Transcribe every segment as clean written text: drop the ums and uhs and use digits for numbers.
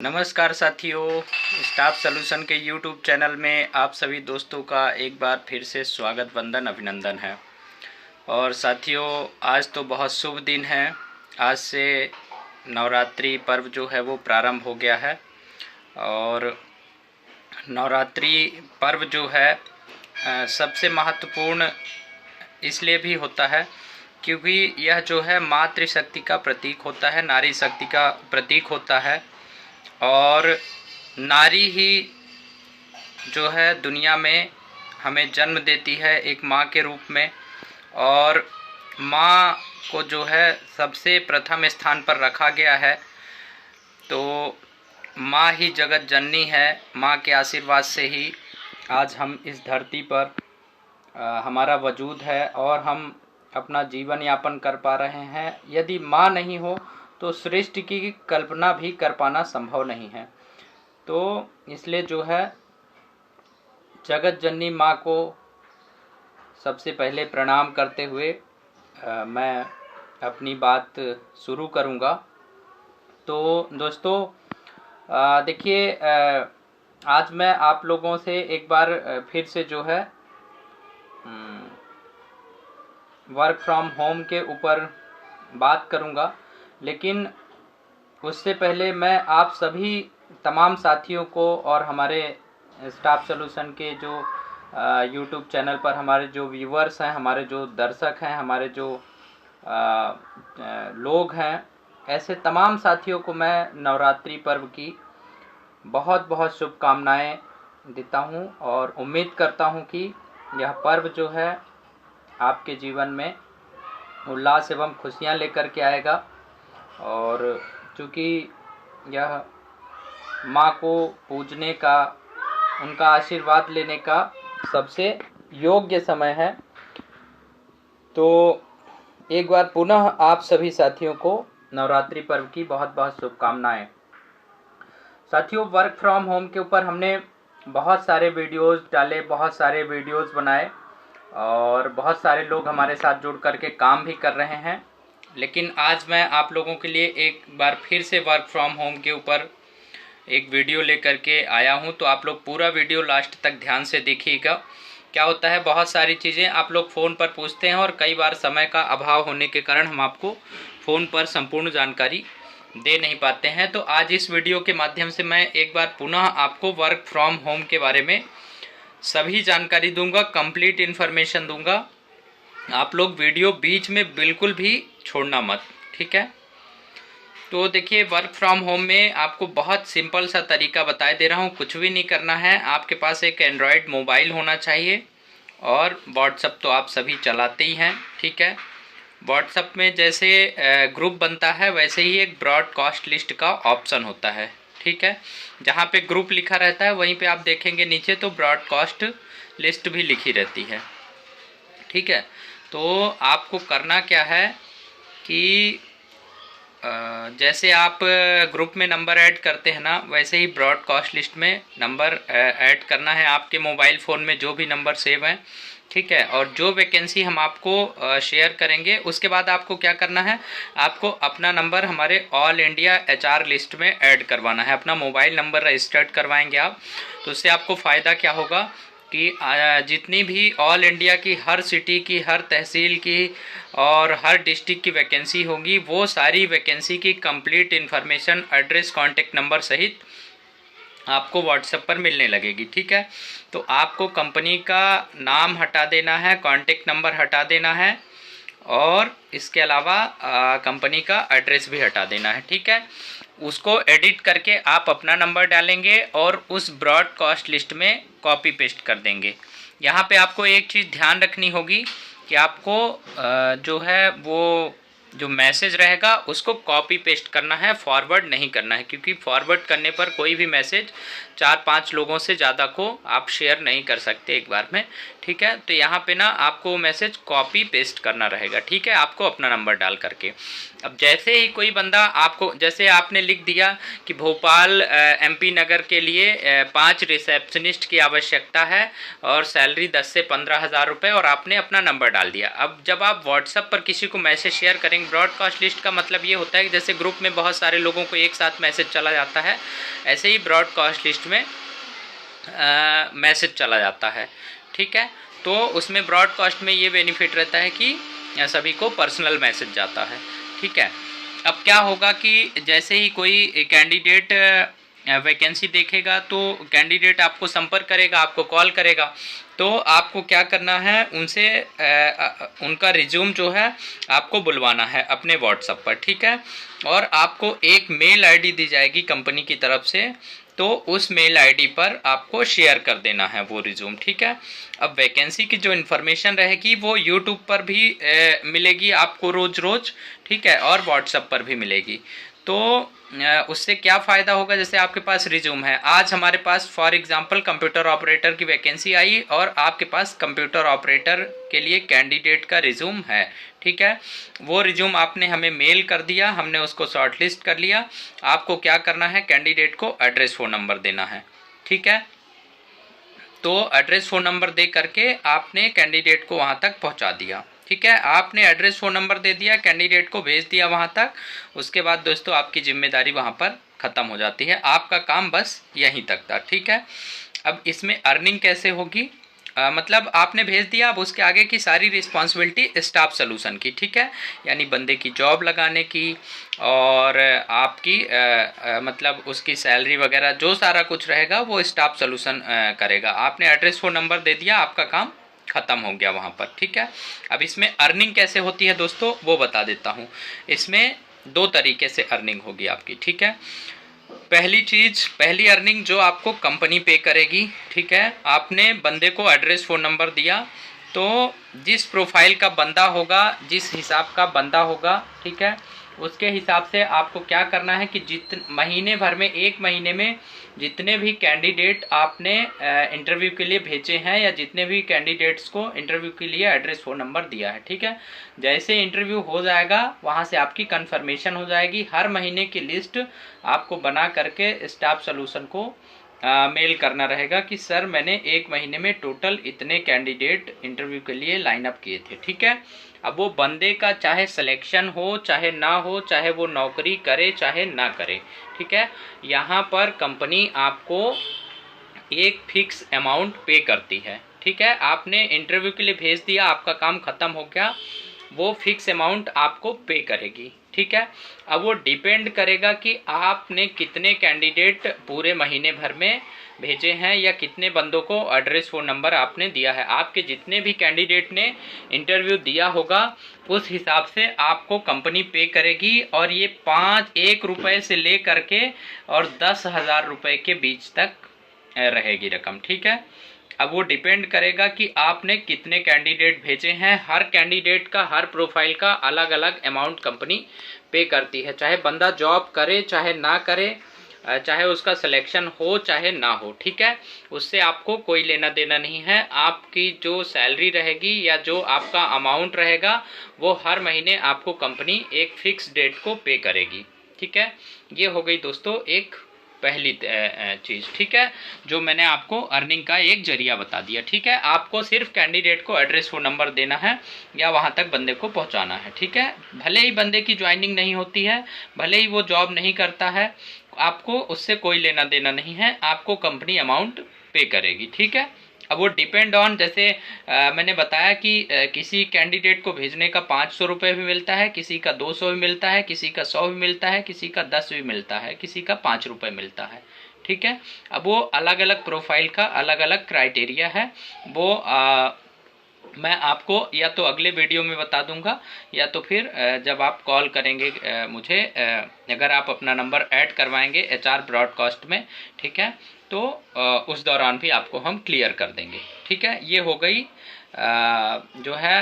नमस्कार साथियों, staff solution के यूट्यूब चैनल में आप सभी दोस्तों का एक बार फिर से स्वागत, वंदन, अभिनंदन है। और साथियों, आज तो बहुत शुभ दिन है। आज से नवरात्रि पर्व जो है वो प्रारंभ हो गया है। और नवरात्रि पर्व जो है सबसे महत्वपूर्ण इसलिए भी होता है क्योंकि यह जो है मातृशक्ति का प्रतीक होता है, नारी शक्ति का प्रतीक होता है। और नारी ही जो है दुनिया में हमें जन्म देती है एक माँ के रूप में। और माँ को जो है सबसे प्रथम स्थान पर रखा गया है। तो माँ ही जगत जननी है। माँ के आशीर्वाद से ही आज हम इस धरती पर हमारा वजूद है और हम अपना जीवन यापन कर पा रहे हैं। यदि माँ नहीं हो तो सृष्टि की कल्पना भी कर पाना संभव नहीं है। तो इसलिए जो है जगत जननी माँ को सबसे पहले प्रणाम करते हुए मैं अपनी बात शुरू करूँगा। तो दोस्तों देखिए, आज मैं आप लोगों से एक बार फिर से जो है वर्क फ्रॉम होम के ऊपर बात करूँगा। लेकिन उससे पहले मैं आप सभी तमाम साथियों को और हमारे स्टाफ सॉल्यूशन के जो यूट्यूब चैनल पर हमारे जो व्यूअर्स हैं, हमारे जो दर्शक हैं, हमारे जो लोग हैं, ऐसे तमाम साथियों को मैं नवरात्रि पर्व की बहुत बहुत शुभकामनाएं देता हूं और उम्मीद करता हूं कि यह पर्व जो है आपके जीवन में उल्लास एवं खुशियां लेकर के आएगा। और चूँकि यह माँ को पूजने का, उनका आशीर्वाद लेने का सबसे योग्य समय है, तो एक बार पुनः आप सभी साथियों को नवरात्रि पर्व की बहुत बहुत शुभकामनाएं। साथियों, वर्क फ्रॉम होम के ऊपर हमने बहुत सारे वीडियोस डाले, बहुत सारे वीडियोस बनाए और बहुत सारे लोग हमारे साथ जुड़ करके काम भी कर रहे हैं। लेकिन आज मैं आप लोगों के लिए एक बार फिर से वर्क फ्रॉम होम के ऊपर एक वीडियो लेकर के आया हूं। तो आप लोग पूरा वीडियो लास्ट तक ध्यान से देखिएगा। क्या होता है, बहुत सारी चीज़ें आप लोग फ़ोन पर पूछते हैं और कई बार समय का अभाव होने के कारण हम आपको फ़ोन पर संपूर्ण जानकारी दे नहीं पाते हैं। तो आज इस वीडियो के माध्यम से मैं एक बार पुनः आपको वर्क फ्रॉम होम के बारे में सभी जानकारी दूंगा, कंप्लीट इन्फॉर्मेशन दूंगा। आप लोग वीडियो बीच में बिल्कुल भी छोड़ना मत, ठीक है। तो देखिए, वर्क फ्रॉम होम में आपको बहुत सिंपल सा तरीका बताए दे रहा हूँ। कुछ भी नहीं करना है, आपके पास एक एंड्रॉयड मोबाइल होना चाहिए और व्हाट्सएप तो आप सभी चलाते ही हैं, ठीक है। व्हाट्सएप में जैसे ग्रुप बनता है वैसे ही एक ब्रॉडकास्ट लिस्ट का ऑप्शन होता है, ठीक है। जहाँ पे ग्रुप लिखा रहता है वहीं पे आप देखेंगे नीचे तो ब्रॉडकास्ट लिस्ट भी लिखी रहती है, ठीक है। तो आपको करना क्या है कि जैसे आप ग्रुप में नंबर ऐड करते हैं ना, वैसे ही ब्रॉडकास्ट लिस्ट में नंबर ऐड करना है। आपके मोबाइल फ़ोन में जो भी नंबर सेव हैं, ठीक है। और जो वैकेंसी हम आपको शेयर करेंगे उसके बाद आपको क्या करना है, आपको अपना नंबर हमारे ऑल इंडिया HR लिस्ट में ऐड करवाना है। अपना मोबाइल नंबर रजिस्टर्ड करवाएंगे आप, तो उससे आपको फ़ायदा क्या होगा कि जितनी भी ऑल इंडिया की हर सिटी की, हर तहसील की और हर डिस्ट्रिक्ट की वैकेंसी होगी, वो सारी वैकेंसी की complete information, address, contact number सहित आपको व्हाट्सएप पर मिलने लगेगी, ठीक है। तो आपको कंपनी का नाम हटा देना है, कॉन्टेक्ट नंबर हटा देना है और इसके अलावा कंपनी का एड्रेस भी हटा देना है, ठीक है। उसको एडिट करके आप अपना नंबर डालेंगे और उस ब्रॉडकास्ट लिस्ट में कॉपी पेस्ट कर देंगे। यहाँ पे आपको एक चीज़ ध्यान रखनी होगी कि आपको जो है वो जो मैसेज रहेगा उसको कॉपी पेस्ट करना है, फॉरवर्ड नहीं करना है, क्योंकि फॉरवर्ड करने पर कोई भी मैसेज 4-5 लोगों से ज़्यादा को आप शेयर नहीं कर सकते एक बार में, ठीक है। तो यहाँ पे ना आपको मैसेज कॉपी पेस्ट करना रहेगा, ठीक है, आपको अपना नंबर डाल करके। अब जैसे ही कोई बंदा आपको, जैसे आपने लिख दिया कि भोपाल MP नगर के लिए 5 रिसेप्शनिस्ट की आवश्यकता है और सैलरी 10 से 15 हज़ार रुपये, और आपने अपना नंबर डाल दिया। अब जब आप व्हाट्सएप पर किसी को मैसेज शेयर करेंगे अर्निंग। ब्रॉडकास्ट लिस्ट का मतलब ये होता है कि जैसे ग्रुप में बहुत सारे लोगों को एक साथ मैसेज चला जाता है, ऐसे ही ब्रॉडकास्ट लिस्ट में मैसेज चला जाता है, ठीक है। तो उसमें ब्रॉडकास्ट में ये बेनिफिट रहता है कि सभी को पर्सनल मैसेज जाता है, ठीक है। अब क्या होगा कि जैसे ही कोई कैंडिडेट वैकेंसी देखेगा तो कैंडिडेट आपको संपर्क करेगा, आपको कॉल करेगा, तो आपको क्या करना है, उनसे उनका रिज्यूम जो है आपको बुलवाना है अपने व्हाट्सएप पर, ठीक है। और आपको एक मेल आईडी दी जाएगी कंपनी की तरफ से, तो उस मेल आईडी पर आपको शेयर कर देना है वो रिज्यूम, ठीक है। अब वैकेंसी की जो इन्फॉर्मेशन रहेगी वो यूट्यूब पर भी मिलेगी आपको रोज रोज, ठीक है, और व्हाट्सएप पर भी मिलेगी। तो उससे क्या फ़ायदा होगा, जैसे आपके पास रिज्यूम है, आज हमारे पास फॉर एग्जांपल कंप्यूटर ऑपरेटर की वैकेंसी आई और आपके पास कंप्यूटर ऑपरेटर के लिए कैंडिडेट का रिज्यूम है, ठीक है। वो रिज्यूम आपने हमें मेल कर दिया, हमने उसको शॉर्टलिस्ट कर लिया। आपको क्या करना है, कैंडिडेट को एड्रेस फ़ोन नंबर देना है, ठीक है। तो एड्रेस फ़ोन नंबर दे करके आपने कैंडिडेट को वहाँ तक पहुँचा दिया, ठीक है। आपने एड्रेस फ़ोन नंबर दे दिया, कैंडिडेट को भेज दिया वहाँ तक। उसके बाद दोस्तों आपकी जिम्मेदारी वहाँ पर ख़त्म हो जाती है, आपका काम बस यहीं तक था, ठीक है। अब इसमें अर्निंग कैसे होगी, मतलब आपने भेज दिया, अब उसके आगे की सारी रिस्पॉन्सिबिलिटी स्टाफ सॉल्यूशन की, ठीक है। यानी बंदे की जॉब लगाने की और आपकी मतलब उसकी सैलरी वगैरह जो सारा कुछ रहेगा वो स्टाफ सॉल्यूशन करेगा। आपने एड्रेस फ़ोन नंबर दे दिया, आपका काम ख़त्म हो गया वहाँ पर, ठीक है। अब इसमें अर्निंग कैसे होती है दोस्तों वो बता देता हूँ। इसमें दो तरीके से अर्निंग होगी आपकी, ठीक है। पहली अर्निंग जो आपको कंपनी पे करेगी, ठीक है। आपने बंदे को एड्रेस फ़ोन नंबर दिया, तो जिस प्रोफाइल का बंदा होगा, जिस हिसाब का बंदा होगा, ठीक है, उसके हिसाब से आपको क्या करना है कि महीने भर में, एक महीने में जितने भी कैंडिडेट आपने इंटरव्यू के लिए भेजे हैं या जितने भी कैंडिडेट्स को इंटरव्यू के लिए एड्रेस फ़ोन नंबर दिया है, ठीक है, जैसे इंटरव्यू हो जाएगा वहाँ से आपकी कंफर्मेशन हो जाएगी। हर महीने की लिस्ट आपको बना करके स्टाफ सॉल्यूशन को मेल करना रहेगा कि सर मैंने एक महीने में टोटल इतने कैंडिडेट इंटरव्यू के लिए लाइन अप किए थे, ठीक है। अब वो बंदे का चाहे सिलेक्शन हो चाहे ना हो, चाहे वो नौकरी करे चाहे ना करे, ठीक है, यहाँ पर कंपनी आपको एक फिक्स अमाउंट पे करती है, ठीक है। आपने इंटरव्यू के लिए भेज दिया, आपका काम खत्म हो गया, वो फिक्स अमाउंट आपको पे करेगी, ठीक है। अब वो डिपेंड करेगा कि आपने कितने कैंडिडेट पूरे महीने भर में भेजे हैं या कितने बंदों को एड्रेस फ़ोन नंबर आपने दिया है। आपके जितने भी कैंडिडेट ने इंटरव्यू दिया होगा उस हिसाब से आपको कंपनी पे करेगी, और ये 1 रुपये से ले करके और 10,000 रुपये के बीच तक रहेगी रकम, ठीक है। अब वो डिपेंड करेगा कि आपने कितने कैंडिडेट भेजे हैं। हर कैंडिडेट का, हर प्रोफाइल का अलग अलग अमाउंट कंपनी पे करती है, चाहे बंदा जॉब करे चाहे ना करे, चाहे उसका सिलेक्शन हो चाहे ना हो, ठीक है। उससे आपको कोई लेना देना नहीं है। आपकी जो सैलरी रहेगी या जो आपका अमाउंट रहेगा वो हर महीने आपको कंपनी एक फिक्स डेट को पे करेगी, ठीक है। ये हो गई दोस्तों एक पहली चीज़, ठीक है, जो मैंने आपको अर्निंग का एक जरिया बता दिया, ठीक है। आपको सिर्फ कैंडिडेट को एड्रेस फ़ोन नंबर देना है या वहाँ तक बंदे को पहुँचाना है, ठीक है। भले ही बंदे की ज्वाइनिंग नहीं होती है, भले ही वो जॉब नहीं करता है, आपको उससे कोई लेना देना नहीं है, आपको कंपनी अमाउंट पे करेगी, ठीक है। अब वो डिपेंड ऑन, जैसे मैंने बताया कि किसी कैंडिडेट को भेजने का 500 रुपये भी मिलता है, किसी का 200 भी मिलता है, किसी का 100 भी मिलता है, किसी का 10 भी मिलता है, किसी का 5 रुपये मिलता है, ठीक है। अब वो अलग अलग प्रोफाइल का अलग अलग क्राइटेरिया है, वो मैं आपको या तो अगले वीडियो में बता दूंगा या तो फिर जब आप कॉल करेंगे मुझे, अगर आप अपना नंबर ऐड करवाएंगे HR ब्रॉडकास्ट में, ठीक है, तो उस दौरान भी आपको हम क्लियर कर देंगे, ठीक है। ये हो गई जो है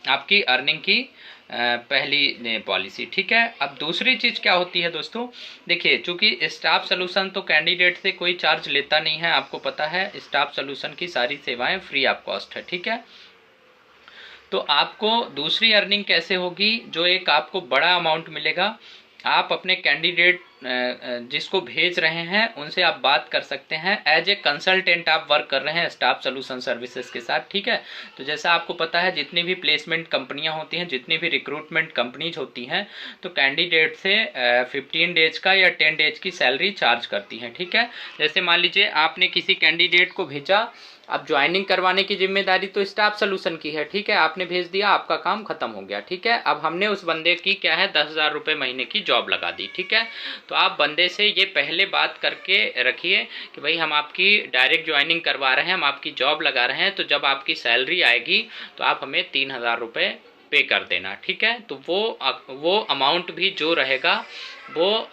आपकी अर्निंग की पहली पॉलिसी, ठीक है। अब दूसरी चीज़ क्या होती है दोस्तों, देखिए, चूंकि स्टाफ सॉल्यूशन तो कैंडिडेट से कोई चार्ज लेता नहीं है, आपको पता है, स्टाफ सॉल्यूशन की सारी सेवाएं फ्री ऑफ कॉस्ट है, ठीक है। तो आपको दूसरी अर्निंग कैसे होगी, जो एक आपको बड़ा अमाउंट मिलेगा, आप अपने कैंडिडेट जिसको भेज रहे हैं उनसे आप बात कर सकते हैं। एज ए कंसल्टेंट आप वर्क कर रहे हैं स्टाफ सोल्यूशन सर्विसेज के साथ, ठीक है। तो जैसा आपको पता है जितनी भी प्लेसमेंट कंपनियां होती हैं, जितनी भी रिक्रूटमेंट कंपनीज होती हैं, तो कैंडिडेट से 15 डेज का या 10 डेज की सैलरी चार्ज करती हैं, ठीक है। जैसे मान लीजिए आपने किसी कैंडिडेट को भेजा, अब ज्वाइनिंग करवाने की जिम्मेदारी तो स्टाफ सोल्यूशन की है, ठीक है। आपने भेज दिया, आपका काम खत्म हो गया, ठीक है। अब हमने उस बंदे की क्या है 10,000 रुपये महीने की जॉब लगा दी, ठीक है। तो आप बंदे से ये पहले बात करके रखिए कि भाई हम आपकी डायरेक्ट ज्वाइनिंग करवा रहे हैं, हम आपकी जॉब लगा रहे हैं, तो जब आपकी सैलरी आएगी तो आप हमें 3,000 रुपये पे कर देना, ठीक है। तो वो अमाउंट भी जो रहेगा वो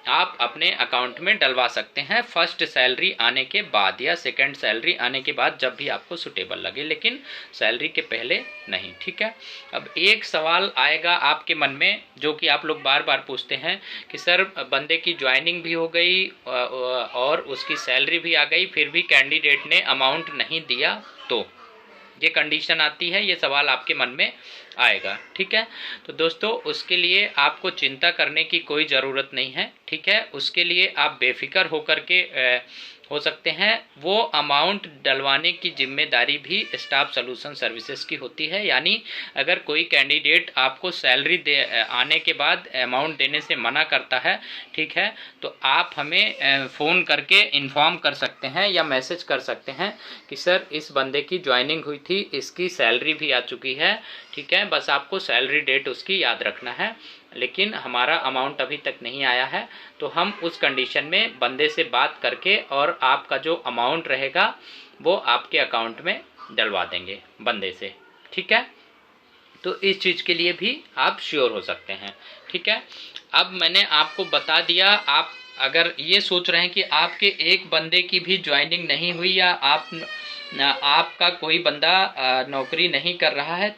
आप अपने अकाउंट में डलवा सकते हैं फर्स्ट सैलरी आने के बाद या सेकंड सैलरी आने के बाद, जब भी आपको सुटेबल लगे, लेकिन सैलरी के पहले नहीं, ठीक है। अब एक सवाल आएगा आपके मन में जो कि आप लोग बार बार पूछते हैं कि सर बंदे की ज्वाइनिंग भी हो गई और उसकी सैलरी भी आ गई, फिर भी कैंडिडेट ने अमाउंट नहीं दिया, तो ये कंडीशन आती है, ये सवाल आपके मन में आएगा, ठीक है। तो दोस्तों उसके लिए आपको चिंता करने की कोई ज़रूरत नहीं है, ठीक है। उसके लिए आप बेफिक्र होकर के हो सकते हैं। वो अमाउंट डलवाने की जिम्मेदारी भी स्टाफ सोल्यूशन सर्विसेज की होती है। यानी अगर कोई कैंडिडेट आपको सैलरी आने के बाद अमाउंट देने से मना करता है, ठीक है, तो आप हमें फ़ोन करके इन्फॉर्म कर सकते हैं या मैसेज कर सकते हैं कि सर इस बंदे की ज्वाइनिंग हुई थी, इसकी सैलरी भी आ चुकी है, ठीक है, बस आपको सैलरी डेट उसकी याद रखना है, लेकिन हमारा अमाउंट अभी तक नहीं आया है। तो हम उस कंडीशन में बंदे से बात करके और आपका जो अमाउंट रहेगा वो आपके अकाउंट में डलवा देंगे बंदे से, ठीक है। तो इस चीज़ के लिए भी आप श्योर हो सकते हैं, ठीक है। अब मैंने आपको बता दिया, आप अगर ये सोच रहे हैं कि आपके एक बंदे की भी ज्वाइनिंग नहीं हुई या आपका कोई बंदा नौकरी नहीं कर रहा है,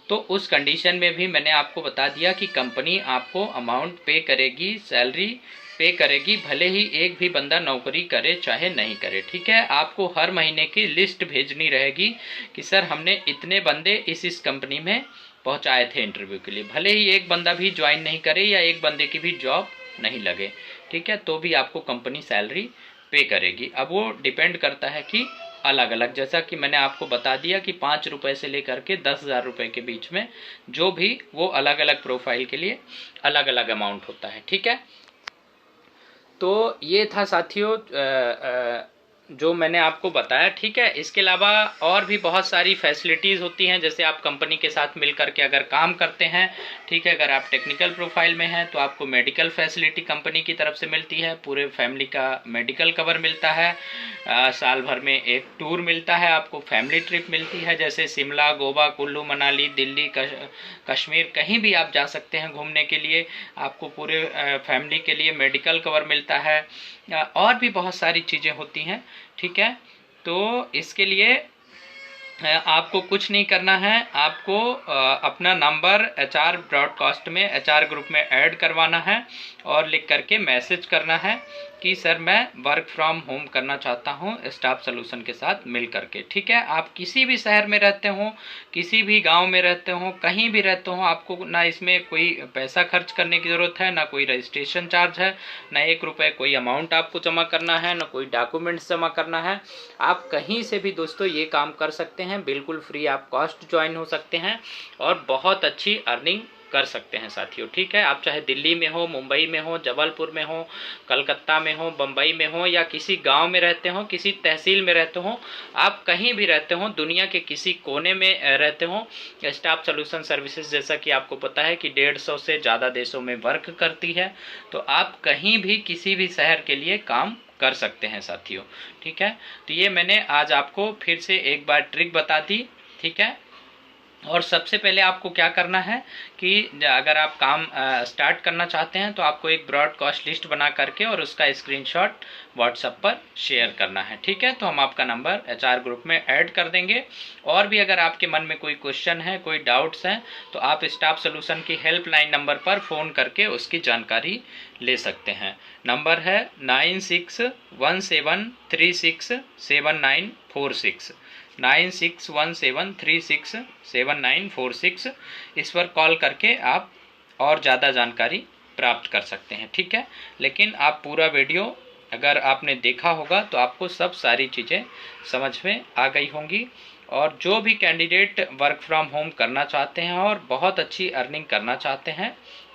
तो उस कंडीशन में भी मैंने आपको बता दिया कि कंपनी आपको अमाउंट पे करेगी, सैलरी पे करेगी, भले ही एक भी बंदा नौकरी करे चाहे नहीं करे, ठीक है। आपको हर महीने की लिस्ट भेजनी रहेगी कि सर हमने इतने बंदे इस कंपनी में पहुंचाए थे इंटरव्यू के लिए, भले ही एक बंदा भी ज्वाइन नहीं करे या एक बंदे की भी जॉब नहीं लगे, ठीक है, तो भी आपको कंपनी सैलरी पे करेगी। अब वो डिपेंड करता है कि अलग अलग, जैसा कि मैंने आपको बता दिया कि 5 रुपए से लेकर के 10,000 रुपये के बीच में जो भी, वो अलग अलग प्रोफाइल के लिए अलग अलग अमाउंट होता है, ठीक है। तो ये था साथियों जो मैंने आपको बताया, ठीक है। इसके अलावा और भी बहुत सारी फैसिलिटीज़ होती हैं, जैसे आप कंपनी के साथ मिल करके अगर काम करते हैं, ठीक है, अगर आप टेक्निकल प्रोफाइल में हैं तो आपको मेडिकल फैसिलिटी कंपनी की तरफ से मिलती है, पूरे फैमिली का मेडिकल कवर मिलता है, साल भर में एक टूर मिलता है, आपको फैमिली ट्रिप मिलती है, जैसे शिमला, गोवा, कुल्लू मनाली, दिल्ली, कश्मीर, कहीं भी आप जा सकते हैं घूमने के लिए, आपको पूरे फैमिली के लिए मेडिकल कवर मिलता है, और भी बहुत सारी चीज़ें होती हैं, ठीक है। तो इसके लिए आपको कुछ नहीं करना है, आपको अपना नंबर HR ब्रॉडकास्ट में HR ग्रुप में ऐड करवाना है और लिख करके मैसेज करना है कि सर मैं वर्क फ्रॉम होम करना चाहता हूँ स्टाफ सोल्यूशन के साथ मिल करके, ठीक है। आप किसी भी शहर में रहते हो, किसी भी गांव में रहते हो, कहीं भी रहते हो, आपको ना इसमें कोई पैसा खर्च करने की ज़रूरत है, ना कोई रजिस्ट्रेशन चार्ज है, ना 1 रुपये कोई अमाउंट आपको जमा करना है, ना कोई डॉक्यूमेंट्स जमा करना है। आप कहीं से भी दोस्तों ये काम कर सकते हैं, बिल्कुल फ्री आप कॉस्ट ज्वाइन हो सकते हैं और बहुत अच्छी अर्निंग कर सकते हैं साथियों, ठीक है। आप चाहे दिल्ली में हो, मुंबई में हो, जबलपुर में हो, कलकत्ता में हो, बम्बई में हो, या किसी गांव में रहते हो, किसी तहसील में रहते हो, आप कहीं भी रहते हो, दुनिया के किसी कोने में रहते हो, स्टाफ सोल्यूशन सर्विसेज जैसा कि आपको पता है कि 150 से ज़्यादा देशों में वर्क करती है, तो आप कहीं भी किसी भी शहर के लिए काम कर सकते हैं साथियों, ठीक है। तो ये मैंने आज आपको फिर से एक बार ट्रिक बता दी, ठीक है। और सबसे पहले आपको क्या करना है कि अगर आप काम स्टार्ट करना चाहते हैं तो आपको एक ब्रॉडकास्ट लिस्ट बना करके और उसका स्क्रीनशॉट व्हाट्सएप पर शेयर करना है, ठीक है। तो हम आपका नंबर HR ग्रुप में ऐड कर देंगे। और भी अगर आपके मन में कोई क्वेश्चन है, कोई डाउट्स हैं, तो आप स्टाफ सोल्यूशन की हेल्पलाइन नंबर पर फ़ोन करके उसकी जानकारी ले सकते हैं। नंबर है 9617367946 9617367946। इस पर कॉल करके आप और ज़्यादा जानकारी प्राप्त कर सकते हैं। ठीक है, लेकिन आप पूरा वीडियो अगर आपने देखा होगा तो आपको सब सारी चीज़ें समझ में आ गई होंगी। और जो भी कैंडिडेट वर्क फ्रॉम होम करना चाहते हैं और बहुत अच्छी अर्निंग करना चाहते हैं,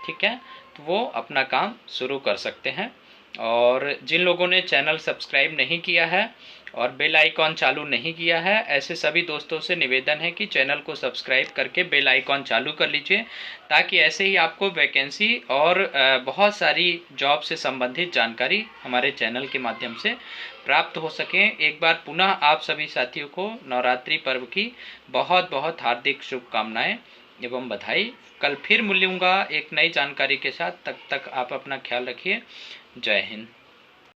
ठीक है, तो वो अपना काम शुरू कर सकते हैं। और जिन लोगों ने चैनल सब्सक्राइब नहीं किया है और बेल आइकॉन चालू नहीं किया है, ऐसे सभी दोस्तों से निवेदन है कि चैनल को सब्सक्राइब करके बेल आइकॉन चालू कर लीजिए, ताकि ऐसे ही आपको वैकेंसी और बहुत सारी जॉब से संबंधित जानकारी हमारे चैनल के माध्यम से प्राप्त हो सके। एक बार पुनः आप सभी साथियों को नवरात्रि पर्व की बहुत बहुत हार्दिक शुभकामनाएं एवं बधाई। कल फिर मिलूंगा एक नई जानकारी के साथ, तब तक आप अपना ख्याल रखिए। जय हिंद।